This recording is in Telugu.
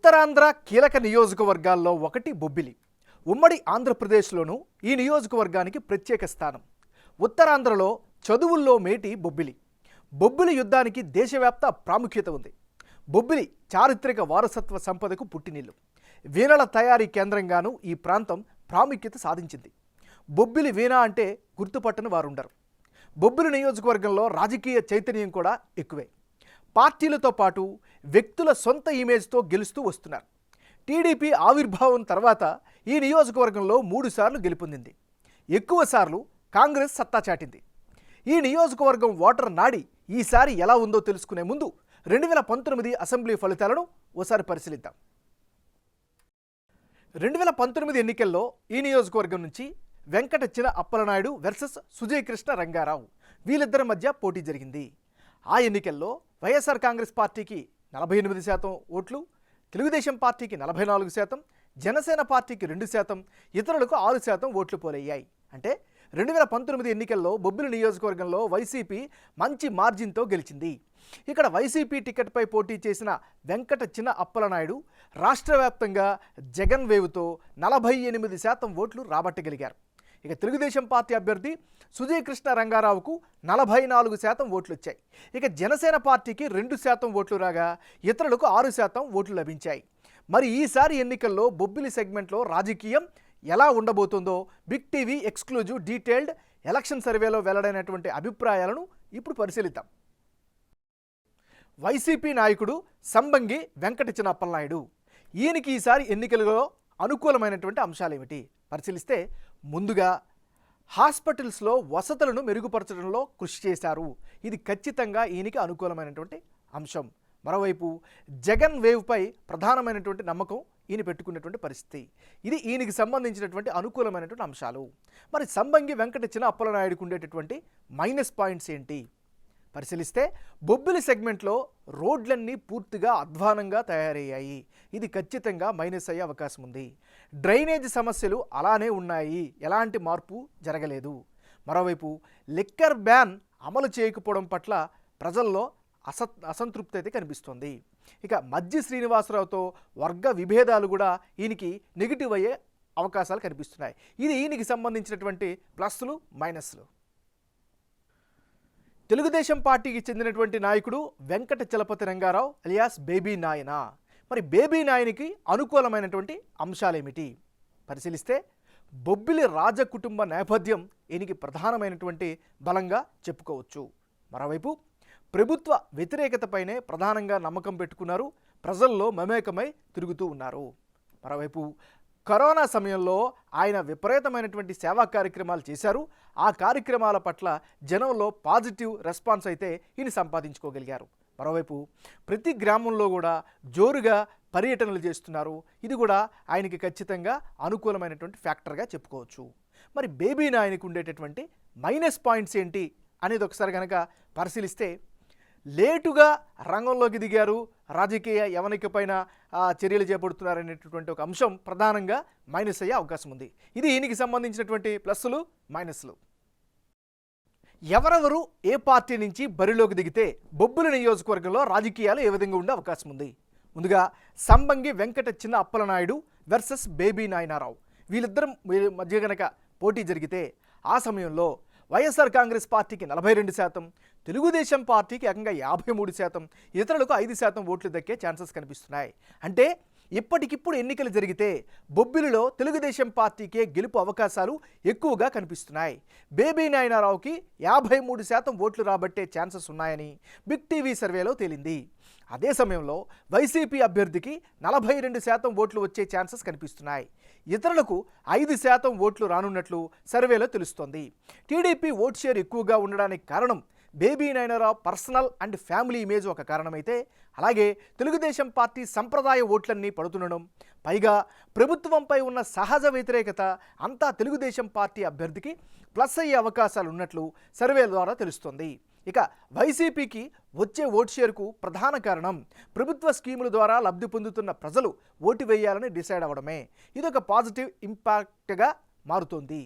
ఉత్తరాంధ్ర కీలక నియోజకవర్గాల్లో ఒకటి బొబ్బిలి. ఉమ్మడి ఆంధ్రప్రదేశ్లోనూ ఈ నియోజకవర్గానికి ప్రత్యేక స్థానం. ఉత్తరాంధ్రలో చదువుల్లో మేటి బొబ్బిలి. బొబ్బిలి యుద్ధానికి దేశవ్యాప్త ప్రాముఖ్యత ఉంది. బొబ్బిలి చారిత్రక వారసత్వ సంపదకు పుట్టినిల్లు. వీణల తయారీ కేంద్రంగానూ ఈ ప్రాంతం ప్రాముఖ్యత సాధించింది. బొబ్బిలి వీణ అంటే గుర్తుపట్టని వారుండరు. బొబ్బిలి నియోజకవర్గంలో రాజకీయ చైతన్యం కూడా ఎక్కువే. పార్టీలతో పాటు వ్యక్తుల సొంత ఇమేజ్తో గెలుస్తూ వస్తున్నారు. టీడీపీ ఆవిర్భావం తర్వాత ఈ నియోజకవర్గంలో 3 సార్లు గెలుపొందింది. ఎక్కువసార్లు కాంగ్రెస్ సత్తా చాటింది. ఈ నియోజకవర్గం ఓటర్ నాడి ఈసారి ఎలా ఉందో తెలుసుకునే ముందు 2019 అసెంబ్లీ ఫలితాలను ఓసారి పరిశీలిద్దాం. 2019 ఎన్నికల్లో ఈ నియోజకవర్గం నుంచి వెంకట చిన అప్పలనాయుడు వర్సెస్ సుజయ్ కృష్ణ రంగారావు వీళ్ళిద్దరి మధ్య పోటీ జరిగింది. ఆ ఎన్నికల్లో వైఎస్ఆర్ కాంగ్రెస్ పార్టీకి 48% ఓట్లు, తెలుగుదేశం పార్టీకి 44%, జనసేన పార్టీకి 2%, ఇతరులకు 6% ఓట్లు పోలయ్యాయి. అంటే 2019 ఎన్నికల్లో బొబ్బిలి నియోజకవర్గంలో వైసీపీ మంచి మార్జిన్తో గెలిచింది. ఇక్కడ వైసీపీ టికెట్పై పోటీ చేసిన వెంకట చిన అప్పలనాయుడు రాష్ట్ర వ్యాప్తంగా జగన్ వేవుతో 48% ఓట్లు రాబట్టగలిగారు. ఇక తెలుగుదేశం పార్టీ అభ్యర్థి సుజయ్ కృష్ణ రంగారావుకు 44% ఓట్లు వచ్చాయి. ఇక జనసేన పార్టీకి 2% ఓట్లు రాగా ఇతరులకు 6% ఓట్లు లభించాయి. మరి ఈసారి ఎన్నికల్లో బొబ్బిలి సెగ్మెంట్లో రాజకీయం ఎలా ఉండబోతుందో big TV exclusive detailed election సర్వేలో వెల్లడైనటువంటి అభిప్రాయాలను ఇప్పుడు పరిశీలిద్దాం. వైసీపీ నాయకుడు సంబంగి వెంకట చిన అప్పలనాయుడు. ఈయనకి ఈసారి ఎన్నికలలో అనుకూలమైనటువంటి అంశాలు ఏమిటి పరిశీలిస్తే, ముందుగా హాస్పిటల్స్లో వసతులను మెరుగుపరచడంలో కృషి చేశారు. ఇది ఖచ్చితంగా ఈయనకి అనుకూలమైనటువంటి అంశం. మరోవైపు జగన్ వేవ్పై ప్రధానమైనటువంటి నమ్మకం ఈయన పెట్టుకున్నటువంటి పరిస్థితి. ఇది ఈయనకి సంబంధించినటువంటి అనుకూలమైనటువంటి అంశాలు. మరి సంబంగి వెంకట చిన అప్పలనాయుడుకు ఉండేటటువంటి మైనస్ పాయింట్స్ ఏంటి పరిశీలిస్తే, బొబ్బిలి సెగ్మెంట్లో రోడ్లన్నీ పూర్తిగా అధ్వానంగా తయారయ్యాయి. ఇది ఖచ్చితంగా మైనస్ అయ్యే అవకాశం ఉంది. డ్రైనేజ్ సమస్యలు అలానే ఉన్నాయి, ఎలాంటి మార్పు జరగలేదు. మరోవైపు లిక్కర్ బ్యాన్ అమలు చేయకపోవడం పట్ల ప్రజల్లో అసంతృప్తి అయితే కనిపిస్తోంది. ఇక మజ్జి శ్రీనివాసరావుతో వర్గ విభేదాలు కూడా ఈయనకి నెగిటివ్ అయ్యే అవకాశాలు కనిపిస్తున్నాయి. ఇది ఈయనకి సంబంధించినటువంటి ప్లస్లు మైనస్లు. తెలుగుదేశం పార్టీకి చెందినటువంటి నాయకుడు వెంకట చలపతి రంగారావు అలియాస్ బేబీ నాయన. మరి బేబీ నాయనికి అనుకూలమైనటువంటి అంశాలేమిటి పరిశీలిస్తే, బొబ్బిలి రాజకుటుంబ నేపథ్యం ఈయనకి ప్రధానమైనటువంటి బలంగా చెప్పుకోవచ్చు. మరోవైపు ప్రభుత్వ వ్యతిరేకతపైనే ప్రధానంగా నమ్మకం పెట్టుకున్నారు. ప్రజల్లో మమేకమై తిరుగుతూ ఉన్నారు. మరోవైపు కరోనా సమయంలో ఆయన విపరీతమైనటువంటి సేవా కార్యక్రమాలు చేశారు. ఆ కార్యక్రమాల పట్ల జనంలో పాజిటివ్ రెస్పాన్స్ అయితే ఈయన సంపాదించుకోగలిగారు. మరోవైపు ప్రతి గ్రామంలో కూడా జోరుగా పర్యటనలు చేస్తున్నారు. ఇది కూడా ఆయనకి ఖచ్చితంగా అనుకూలమైనటువంటి ఫ్యాక్టర్గా చెప్పుకోవచ్చు. మరి బేబీ నాయనకు ఉండేటటువంటి మైనస్ పాయింట్స్ ఏంటి అనేది ఒకసారి కనుక పరిశీలిస్తే, లేటుగా రంగంలోకి దిగారు, రాజకీయ యవనిక పైన చర్యలు చేపడుతున్నారనేటటువంటి ఒక అంశం ప్రధానంగా మైనస్ అయ్యే అవకాశం ఉంది. ఇది ఈయనకి సంబంధించినటువంటి ప్లస్లు మైనస్లు. ఎవరెవరు ఏ పార్టీ నుంచి బరిలోకి దిగితే బొబ్బిలి నియోజకవర్గంలో రాజకీయాలు ఏ విధంగా ఉండే అవకాశం ఉంది? ముందుగా సంబంగి వెంకట చిన అప్పలనాయుడు వర్సెస్ బేబీ నాయనారావు వీళ్ళిద్దరు మధ్య గనక పోటీ జరిగితే ఆ సమయంలో వైఎస్ఆర్ కాంగ్రెస్ పార్టీకి 42%, తెలుగుదేశం పార్టీకి ఏకంగా 53%, ఇతరులకు 5% ఓట్లు దక్కే ఛాన్సెస్ కనిపిస్తున్నాయి. అంటే ఇప్పటికిప్పుడు ఎన్నికలు జరిగితే బొబ్బిలిలో తెలుగుదేశం పార్టీకే గెలుపు అవకాశాలు ఎక్కువగా కనిపిస్తున్నాయి. బేబీ నాయనారావుకి 53% ఓట్లు రాబట్టే ఛాన్సెస్ ఉన్నాయని బిగ్ టీవీ సర్వేలో తేలింది. అదే సమయంలో వైసీపీ అభ్యర్థికి 42% ఓట్లు వచ్చే ఛాన్సెస్ కనిపిస్తున్నాయి. ఇతరులకు 5% ఓట్లు రానున్నట్లు సర్వేలో తెలుస్తోంది. టీడీపీ ఓట్ షేర్ ఎక్కువగా ఉండడానికి కారణం Baby Nayanarao personal and family image ఒక కారణమైతే, అలాగే తెలుగుదేశం పార్టీ సంప్రదాయ ఓట్లన్నీ పడుతుండడం, పైగా ప్రభుత్వంపై ఉన్న సహజ వ్యతిరేకత అంతా తెలుగుదేశం పార్టీ అభ్యర్థికి ప్లస్ అయ్యే అవకాశాలు ఉన్నట్లు సర్వేల ద్వారా తెలుస్తోంది. ఇక వైసీపీకి వచ్చే ఓట్ షేర్కు ప్రధాన కారణం ప్రభుత్వ స్కీముల ద్వారా లబ్ధి పొందుతున్న ప్రజలు ఓటు వేయాలని డిసైడ్ అవ్వడమే. ఇదొక పాజిటివ్ ఇంపాక్ట్గా మారుతోంది.